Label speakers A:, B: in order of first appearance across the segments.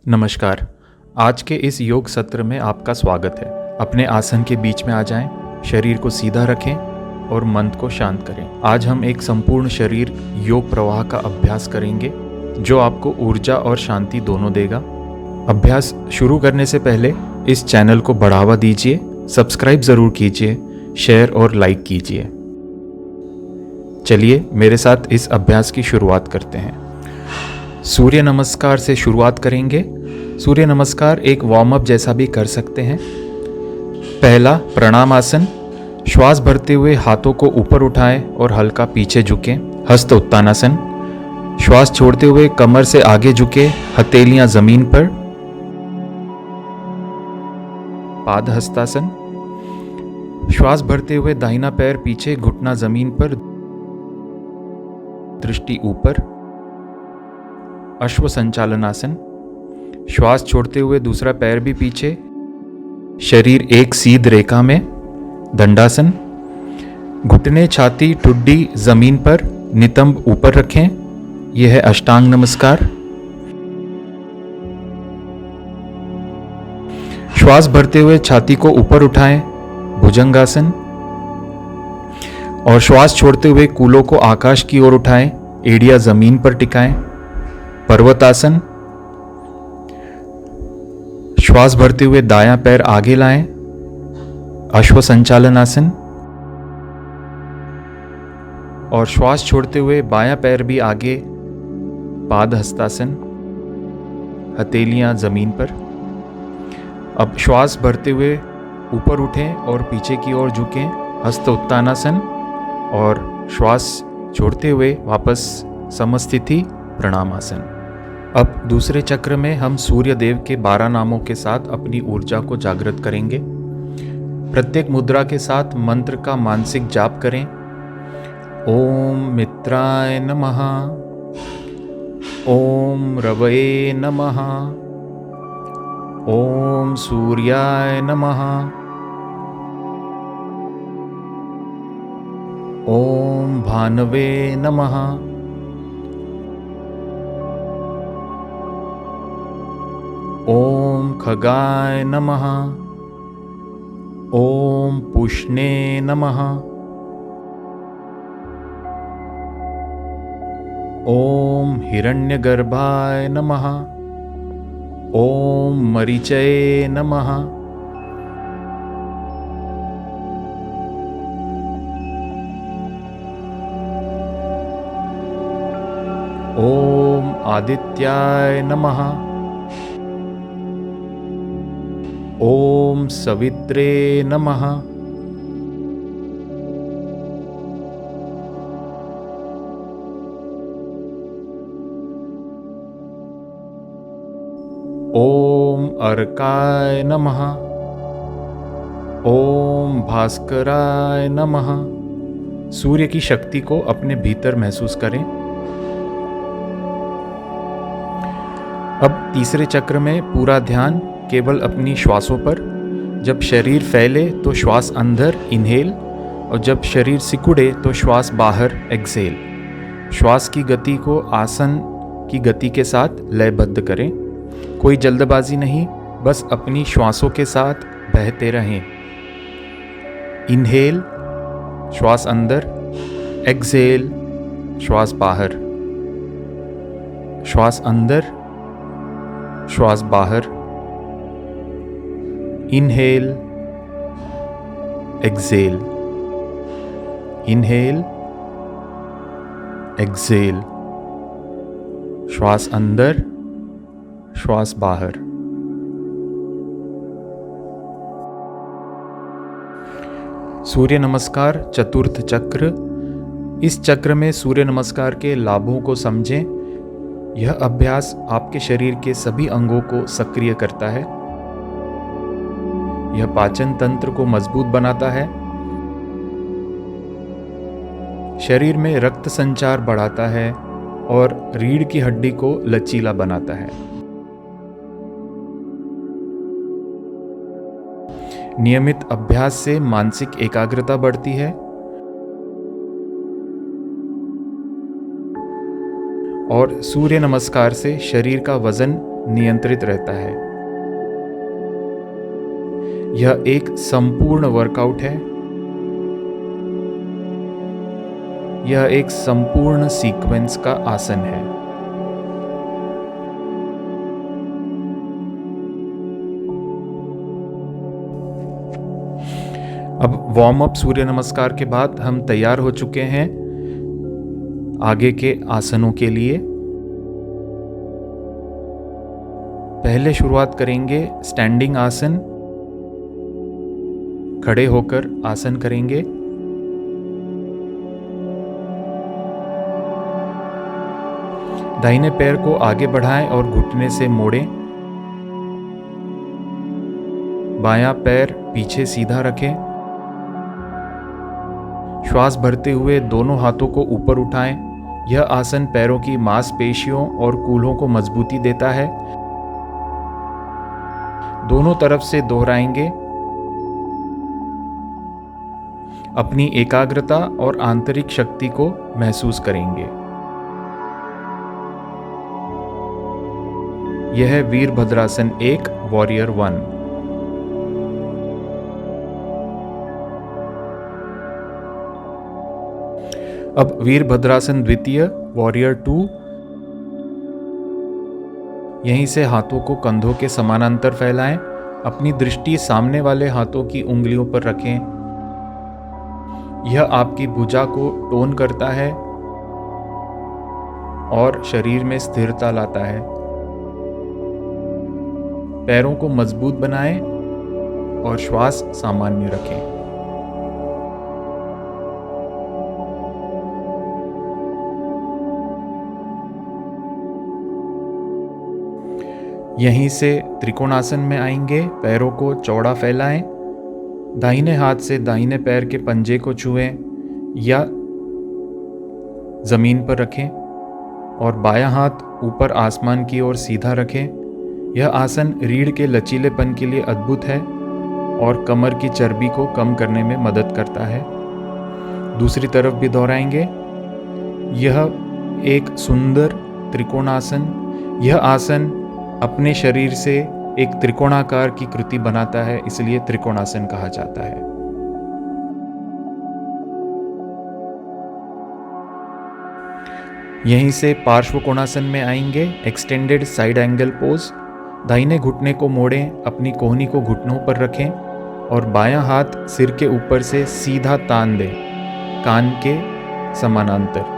A: नमस्कार। आज के इस योग सत्र में आपका स्वागत है। अपने आसन के बीच में आ जाएं, शरीर को सीधा रखें और मन को शांत करें। आज हम एक संपूर्ण शरीर योग प्रवाह का अभ्यास करेंगे जो आपको ऊर्जा और शांति दोनों देगा। अभ्यास शुरू करने से पहले इस चैनल को बढ़ावा दीजिए, सब्सक्राइब ज़रूर कीजिए, शेयर और लाइक कीजिए। चलिए मेरे साथ इस अभ्यास की शुरुआत करते हैं। सूर्य नमस्कार से शुरुआत करेंगे। सूर्य नमस्कार एक वार्म अप जैसा भी कर सकते हैं। पहला प्रणाम आसन। श्वास भरते हुए हाथों को ऊपर उठाएं और हल्का पीछे झुकें। हस्त उत्तानासन। श्वास छोड़ते हुए कमर से आगे झुके, हथेलियां जमीन पर। पाद हस्तासन। श्वास भरते हुए दाहिना पैर पीछे, घुटना जमीन पर, दृष्टि ऊपर। अश्व संचालनासन। श्वास छोड़ते हुए दूसरा पैर भी पीछे, शरीर एक सीध रेखा में। दंडासन। घुटने, छाती, ठुड्डी जमीन पर, नितंब ऊपर रखें। यह है अष्टांग नमस्कार। श्वास भरते हुए छाती को ऊपर उठाएं, भुजंगासन। और श्वास छोड़ते हुए कूलों को आकाश की ओर उठाएं, एड़ियां जमीन पर टिकाएं, पर्वतासन। श्वास भरते हुए दायां पैर आगे लाएं, अश्व संचालनासन। और श्वास छोड़ते हुए बायां पैर भी आगे, पाद हस्तासन, हथेलियां जमीन पर। अब श्वास भरते हुए ऊपर उठें और पीछे की ओर झुकें, हस्त उत्तानासन। और श्वास छोड़ते हुए वापस समस्थिति, प्रणामासन। अब दूसरे चक्र में हम सूर्य देव के 12 नामों के साथ अपनी ऊर्जा को जागृत करेंगे। प्रत्येक मुद्रा के साथ मंत्र का मानसिक जाप करें। ओम मित्राय नमः, ओम रवये नमः, ओम सूर्याय नमः, ओम भानवे नमः, ओम खगाय नमः, ओम पुष्णे नमः, ओम हिरण्यगर्भाय नमः, ओम मरीचये नमः, ओम आदित्याय नमः, ओम सवित्रे नमः, ओम अर्काय नमः, ओम भास्कराय नमः। सूर्य की शक्ति को अपने भीतर महसूस करें। अब तीसरे चक्र में पूरा ध्यान केवल अपनी श्वासों पर। जब शरीर फैले तो श्वास अंदर, इनहेल, और जब शरीर सिकुड़े तो श्वास बाहर, एक्सहेल। श्वास की गति को आसन की गति के साथ लयबद्ध करें। कोई जल्दबाजी नहीं, बस अपनी श्वासों के साथ बहते रहें। इनहेल, श्वास अंदर, एक्सहेल, श्वास बाहर, श्वास अंदर, श्वास बाहर, इनहेल, एक्सहेल, इनहेल, एक्सहेल, श्वास अंदर, श्वास बाहर। सूर्य नमस्कार चतुर्थ चक्र। इस चक्र में सूर्य नमस्कार के लाभों को समझें। यह अभ्यास आपके शरीर के सभी अंगों को सक्रिय करता है। यह पाचन तंत्र को मजबूत बनाता है, शरीर में रक्त संचार बढ़ाता है और रीढ़ की हड्डी को लचीला बनाता है। नियमित अभ्यास से मानसिक एकाग्रता बढ़ती है और सूर्य नमस्कार से शरीर का वजन नियंत्रित रहता है। यह एक संपूर्ण वर्कआउट है। यह एक संपूर्ण सीक्वेंस का आसन है। अब वार्म अप सूर्य नमस्कार के बाद हम तैयार हो चुके हैं आगे के आसनों के लिए। पहले शुरुआत करेंगे स्टैंडिंग आसन। खड़े होकर आसन करेंगे। दाहिने पैर को आगे बढ़ाएं और घुटने से मोड़ें। बायां पैर पीछे सीधा रखें। श्वास भरते हुए दोनों हाथों को ऊपर उठाएं। यह आसन पैरों की मांसपेशियों और कूल्हों को मजबूती देता है। दोनों तरफ से दोहराएंगे। अपनी एकाग्रता और आंतरिक शक्ति को महसूस करेंगे। यह है वीरभद्रासन 1 वॉरियर 1। अब वीरभद्रासन द्वितीय वॉरियर 2। यहीं से हाथों को कंधों के समानांतर फैलाएं। अपनी दृष्टि सामने वाले हाथों की उंगलियों पर रखें। यह आपकी भुजा को टोन करता है और शरीर में स्थिरता लाता है। पैरों को मजबूत बनाएं और श्वास सामान्य रखें। यहीं से त्रिकोणासन में आएंगे। पैरों को चौड़ा फैलाएं। दाहिने हाथ से दाहिने पैर के पंजे को छुएं या जमीन पर रखें और बायां हाथ ऊपर आसमान की ओर सीधा रखें। यह आसन रीढ़ के लचीलेपन के लिए अद्भुत है और कमर की चर्बी को कम करने में मदद करता है। दूसरी तरफ भी दोहराएंगे। यह एक सुंदर त्रिकोणासन। यह आसन अपने शरीर से एक त्रिकोणाकार की कृति बनाता है, इसलिए त्रिकोणासन कहा जाता है। यहीं से पार्श्व कोणासन में आएंगे। Extended side angle pose. दाहिने घुटने को मोड़ें। अपनी कोहनी को घुटनों पर रखें और बायां हाथ सिर के ऊपर से सीधा तान दें, कान के समानांतर।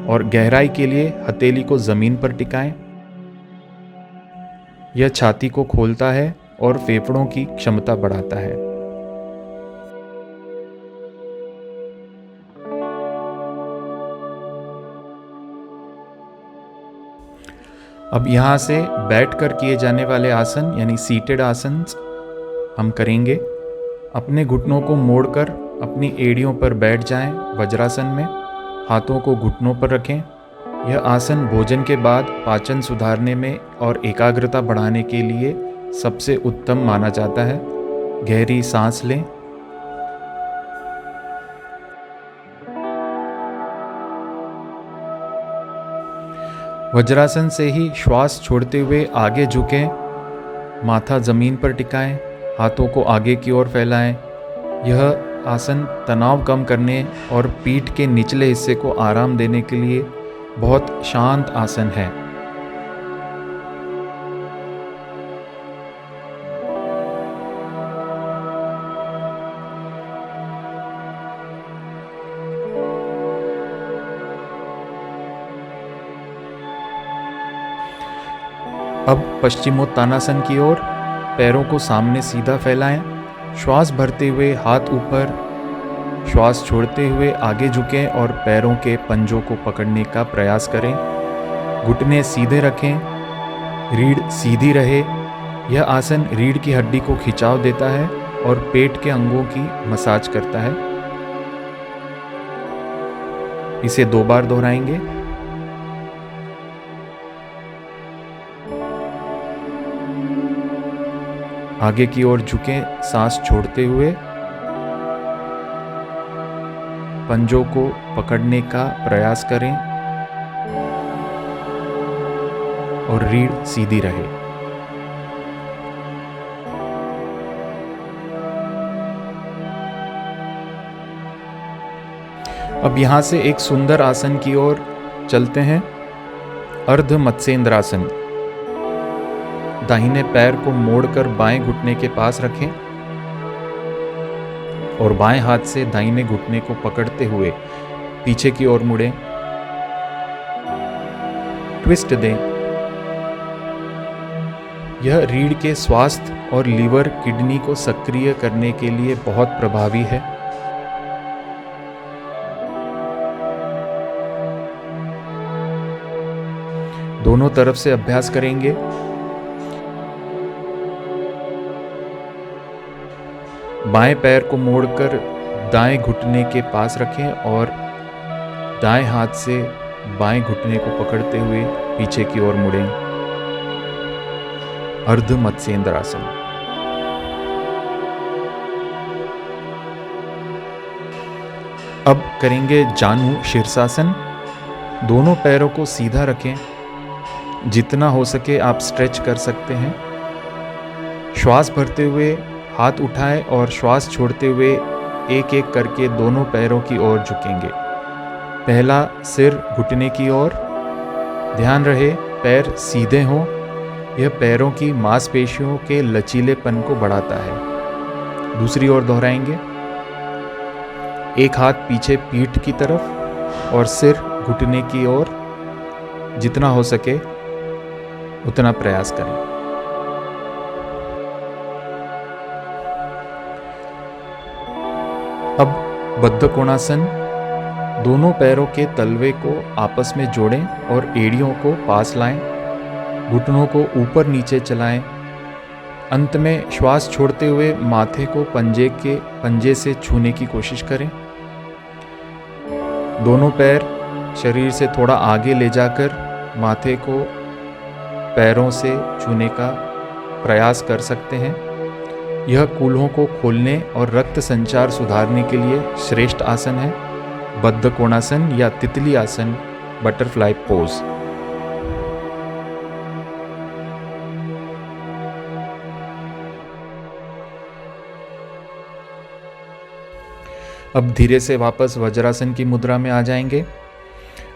A: और गहराई के लिए हथेली को जमीन पर टिकाएं। यह छाती को खोलता है और फेफड़ों की क्षमता बढ़ाता है। अब यहाँ से बैठकर किए जाने वाले आसन यानी सीटेड आसन हम करेंगे। अपने घुटनों को मोड़कर अपनी एड़ियों पर बैठ जाएं वज्रासन में। हाथों को घुटनों पर रखें। यह आसन भोजन के बाद पाचन सुधारने में और एकाग्रता बढ़ाने के लिए सबसे उत्तम माना जाता है। गहरी सांस लें। वज्रासन से ही श्वास छोड़ते हुए आगे झुकें। माथा जमीन पर टिकाएं। हाथों को आगे की ओर फैलाएं। यह आसन तनाव कम करने और पीठ के निचले हिस्से को आराम देने के लिए बहुत शांत आसन है। अब पश्चिमोत्तानासन की ओर। पैरों को सामने सीधा फैलाएं। श्वास भरते हुए हाथ ऊपर, श्वास छोड़ते हुए आगे झुकें और पैरों के पंजों को पकड़ने का प्रयास करें। घुटने सीधे रखें। रीढ़ सीधी रहे। यह आसन रीढ़ की हड्डी को खिंचाव देता है और पेट के अंगों की मसाज करता है। इसे 2 बार दोहराएंगे। आगे की ओर झुकें, सांस छोड़ते हुए। पंजों को पकड़ने का प्रयास करें। और रीढ़ सीधी रहे। अब यहाँ से एक सुंदर आसन की ओर चलते हैं, अर्ध मत्स्येंद्रासन। दाहिने पैर को मोड़कर बाएं घुटने के पास रखें और बाएं हाथ से दाहिने घुटने को पकड़ते हुए पीछे की ओर मुड़ें, ट्विस्ट दें। यह रीढ़ के स्वास्थ्य और लीवर किडनी को सक्रिय करने के लिए बहुत प्रभावी है। दोनों तरफ से अभ्यास करेंगे। बाएं पैर को मोड़कर दाएं घुटने के पास रखें और दाएं हाथ से बाएं घुटने को पकड़ते हुए पीछे की ओर मुड़ें, अर्ध मत्स्येंद्रासन। अब करेंगे जानु शीर्षासन। दोनों पैरों को सीधा रखें, जितना हो सके आप स्ट्रेच कर सकते हैं। श्वास भरते हुए हाथ उठाएं और श्वास छोड़ते हुए एक एक करके दोनों पैरों की ओर झुकेंगे। पहला सिर घुटने की ओर, ध्यान रहे पैर सीधे हों। यह पैरों की मांसपेशियों के लचीलेपन को बढ़ाता है। दूसरी ओर दोहराएंगे, एक हाथ पीछे पीठ की तरफ और सिर घुटने की ओर, जितना हो सके उतना प्रयास करें। अब बद्ध कोणासन। दोनों पैरों के तलवे को आपस में जोड़ें और एड़ियों को पास लाएं। घुटनों को ऊपर नीचे चलाएं। अंत में श्वास छोड़ते हुए माथे को पंजे से छूने की कोशिश करें। दोनों पैर शरीर से थोड़ा आगे ले जाकर माथे को पैरों से छूने का प्रयास कर सकते हैं। यह कूल्हों को खोलने और रक्त संचार सुधारने के लिए श्रेष्ठ आसन है। बद्ध कोणासन या तितली आसन, बटरफ्लाई पोज। अब धीरे से वापस वज्रासन की मुद्रा में आ जाएंगे।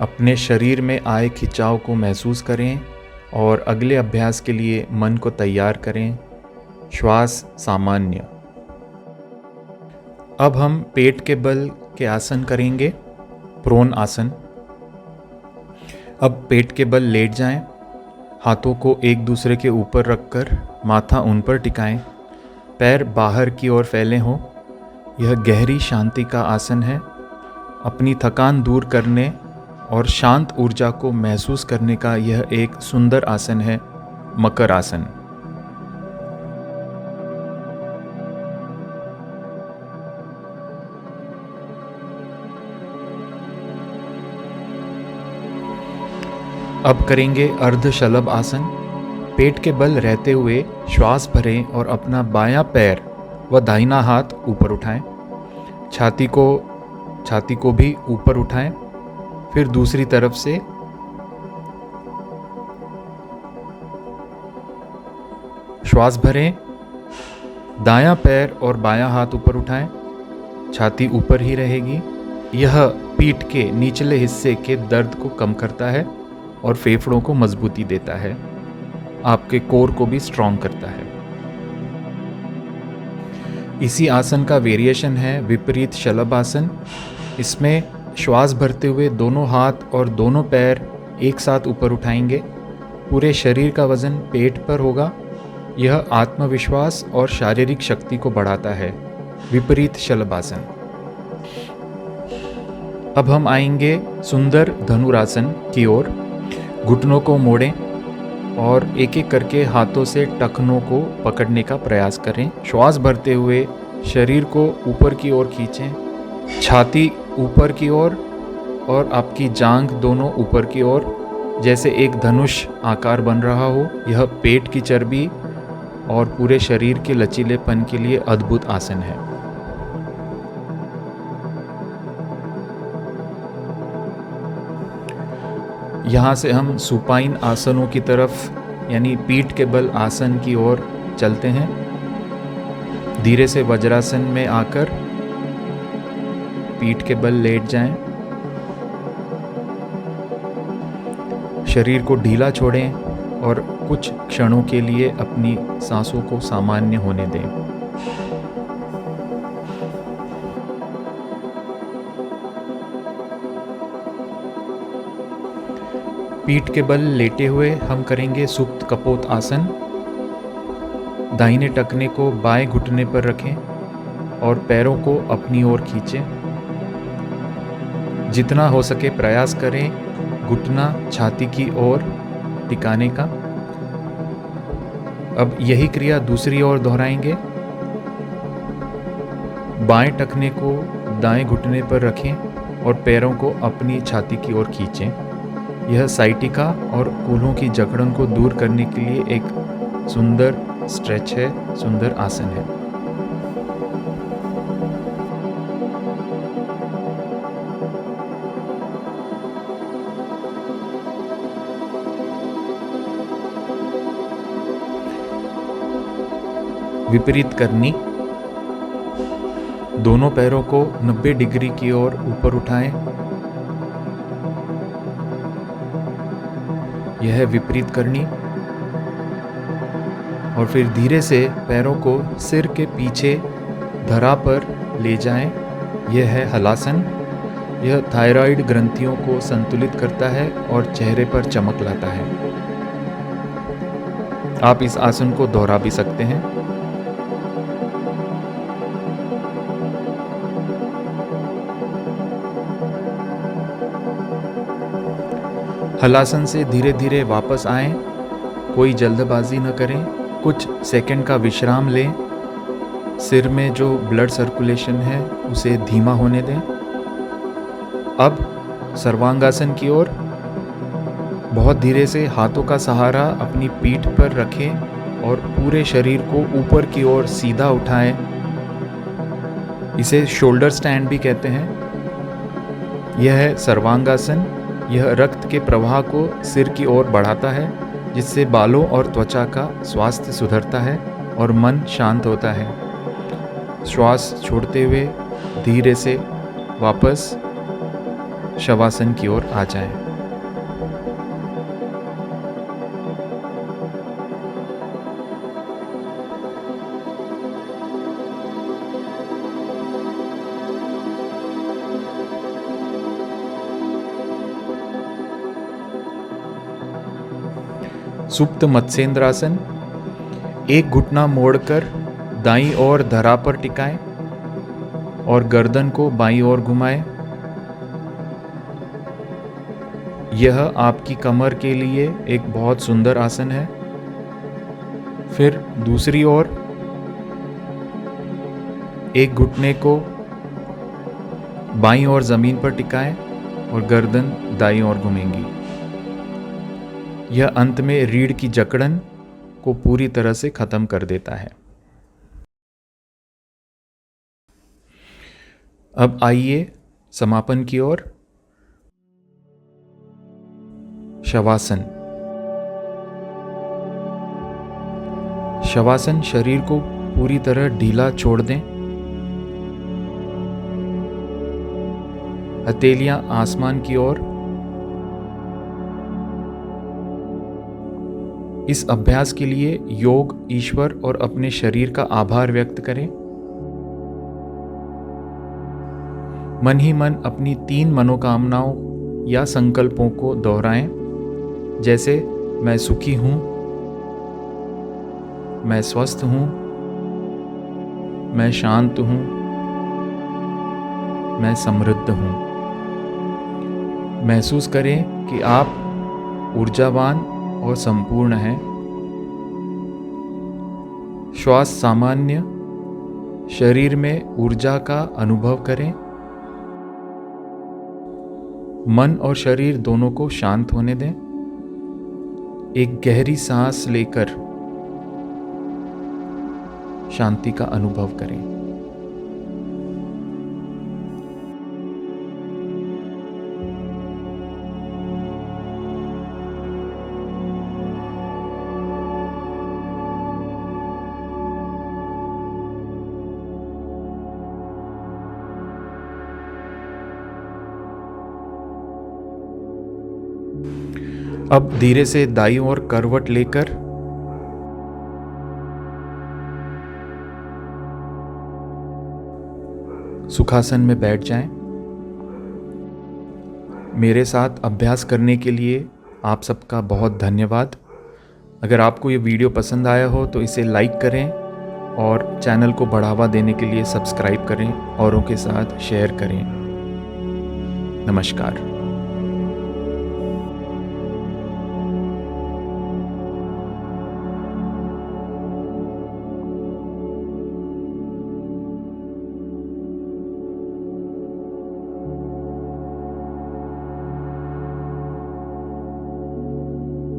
A: अपने शरीर में आए खिंचाव को महसूस करें और अगले अभ्यास के लिए मन को तैयार करें। श्वास सामान्य। अब हम पेट के बल के आसन करेंगे, प्रोन आसन। अब पेट के बल लेट जाएं। हाथों को एक दूसरे के ऊपर रखकर माथा उन पर टिकाएं। पैर बाहर की ओर फैले हों। यह गहरी शांति का आसन है। अपनी थकान दूर करने और शांत ऊर्जा को महसूस करने का यह एक सुंदर आसन है, मकर आसन। अब करेंगे अर्धशलभ आसन। पेट के बल रहते हुए श्वास भरें और अपना बायां पैर व दाहिना हाथ ऊपर उठाएं। छाती को भी ऊपर उठाएं। फिर दूसरी तरफ से श्वास भरें, दायां पैर और बायां हाथ ऊपर उठाएं। छाती ऊपर ही रहेगी। यह पीठ के निचले हिस्से के दर्द को कम करता है और फेफड़ों को मजबूती देता है। आपके कोर को भी स्ट्रॉन्ग करता है। इसी आसन का वेरिएशन है विपरीत शलभ आसन। इसमें श्वास भरते हुए दोनों हाथ और दोनों पैर एक साथ ऊपर उठाएंगे। पूरे शरीर का वजन पेट पर होगा। यह आत्मविश्वास और शारीरिक शक्ति को बढ़ाता है। विपरीत शलभ आसन। अब हम आएंगे सुंदर धनुरासन की ओर। घुटनों को मोड़ें और एक एक करके हाथों से टखनों को पकड़ने का प्रयास करें। श्वास भरते हुए शरीर को ऊपर की ओर खींचें। छाती ऊपर की ओर और आपकी जांघ दोनों ऊपर की ओर, जैसे एक धनुष आकार बन रहा हो। यह पेट की चर्बी और पूरे शरीर के लचीलेपन के लिए अद्भुत आसन है। यहाँ से हम सुपाइन आसनों की तरफ यानी पीठ के बल आसन की ओर चलते हैं। धीरे से वज्रासन में आकर पीठ के बल लेट जाएं। शरीर को ढीला छोड़ें और कुछ क्षणों के लिए अपनी सांसों को सामान्य होने दें। पीठ के बल लेटे हुए हम करेंगे सुप्त कपोत आसन। दाहिने टखने को बाएं घुटने पर रखें और पैरों को अपनी ओर खींचें। जितना हो सके प्रयास करें घुटना छाती की ओर टिकाने का। अब यही क्रिया दूसरी ओर दोहराएंगे। बाएं टखने को दाएं घुटने पर रखें और पैरों को अपनी छाती की ओर खींचें। यह साइटिका और कूल्हों की जकड़न को दूर करने के लिए एक सुंदर स्ट्रेच है, सुंदर आसन है। विपरीत करनी। दोनों पैरों को 90 डिग्री की ओर ऊपर उठाएं। यह है विपरीत करनी। और फिर धीरे से पैरों को सिर के पीछे धरा पर ले जाएं। यह है हलासन। यह थायराइड ग्रंथियों को संतुलित करता है और चेहरे पर चमक लाता है। आप इस आसन को दोहरा भी सकते हैं। हलासन से धीरे धीरे वापस आएं। कोई जल्दबाजी न करें। कुछ सेकंड का विश्राम लें। सिर में जो ब्लड सर्कुलेशन है उसे धीमा होने दें। अब सर्वांगासन की ओर बहुत धीरे से हाथों का सहारा अपनी पीठ पर रखें और पूरे शरीर को ऊपर की ओर सीधा उठाएं। इसे शोल्डर स्टैंड भी कहते हैं। यह है सर्वांगासन। यह रक्त के प्रवाह को सिर की ओर बढ़ाता है, जिससे बालों और त्वचा का स्वास्थ्य सुधरता है और मन शांत होता है। श्वास छोड़ते हुए धीरे से वापस शवासन की ओर आ जाएं। सुप्त मत्स्येंद्रासन। एक घुटना मोड़कर दाईं ओर धरा पर टिकाएं और गर्दन को बाईं ओर घुमाएं। यह आपकी कमर के लिए एक बहुत सुंदर आसन है। फिर दूसरी ओर एक घुटने को बाईं ओर जमीन पर टिकाएं और गर्दन दाईं ओर घूमेंगी। यह अंत में रीढ़ की जकड़न को पूरी तरह से खत्म कर देता है। अब आइए समापन की ओर। शवासन। शवासन शरीर को पूरी तरह ढीला छोड़ दें। हथेलियां आसमान की ओर। इस अभ्यास के लिए योग, ईश्वर और अपने शरीर का आभार व्यक्त करें। मन ही मन अपनी 3 मनोकामनाओं या संकल्पों को दोहराएं, जैसे मैं सुखी हूं, मैं स्वस्थ हूं, मैं शांत हूं, मैं समृद्ध हूं। महसूस करें कि आप ऊर्जावान और संपूर्ण है। श्वास सामान्य। शरीर में ऊर्जा का अनुभव करें। मन और शरीर दोनों को शांत होने दें। एक गहरी सांस लेकर शांति का अनुभव करें। अब धीरे से दाईं ओर करवट लेकर सुखासन में बैठ जाएं। मेरे साथ अभ्यास करने के लिए आप सबका बहुत धन्यवाद। अगर आपको ये वीडियो पसंद आया हो तो इसे लाइक करें और चैनल को बढ़ावा देने के लिए सब्सक्राइब करें, औरों के साथ शेयर करें। नमस्कार।